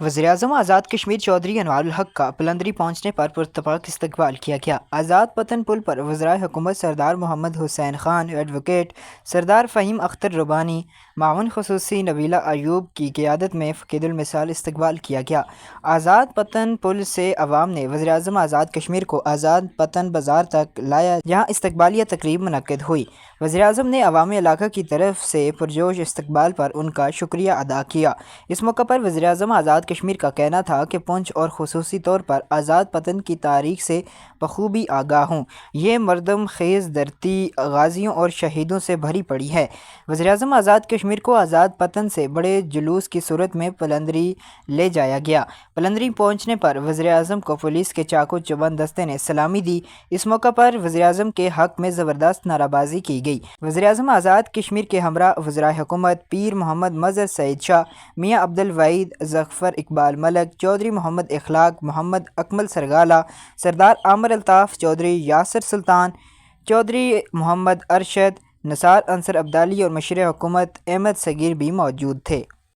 وزیراعظم آزاد کشمیر چودھری انوار الحق کا پلندری پہنچنے پر پرتپاک استقبال کیا گیا۔ آزاد پتن پل پر وزرائے حکومت سردار محمد حسین خان، ایڈوکیٹ سردار فہیم اختر ربانی، معاون خصوصی نبیلہ ایوب کی قیادت میں فقید المثال استقبال کیا گیا۔ آزاد پتن پل سے عوام نے وزیراعظم آزاد کشمیر کو آزاد پتن بازار تک لایا، جہاں استقبالیہ تقریب منعقد ہوئی۔ وزیراعظم نے عوام علاقہ کی طرف سے پرجوش استقبال پر ان کا شکریہ ادا کیا۔ اس موقع پر وزیراعظم آزاد کشمیر کا کہنا تھا کہ پونچھ اور خصوصی طور پر آزاد پتن کی تاریخ سے بخوبی آگاہ ہوں۔ یہ مردم خیز دھرتی غازیوں اور شہیدوں سے بھری پڑی ہے۔ وزیراعظم آزاد کشمیر کو آزاد پتن سے بڑے جلوس کی صورت میں پلندری لے جایا گیا۔ پلندری پہنچنے پر وزیراعظم کو پولیس کے چاقو چوبند دستے نے سلامی دی۔ اس موقع پر وزیراعظم کے حق میں زبردست نعرہ بازی کی گئی۔ وزیراعظم آزاد کشمیر کے ہمراہ وزرائے حکومت پیر محمد مظہر سعید شاہ، میاں عبدالوحید ظفر اقبال ملک، چودھری محمد اخلاق، محمد اکمل سرگالہ، سردار عامر الطاف چودھری، یاسر سلطان، چودھری محمد ارشد، نثار انصر ابدالی اور مشیر حکومت احمد صغیر بھی موجود تھے۔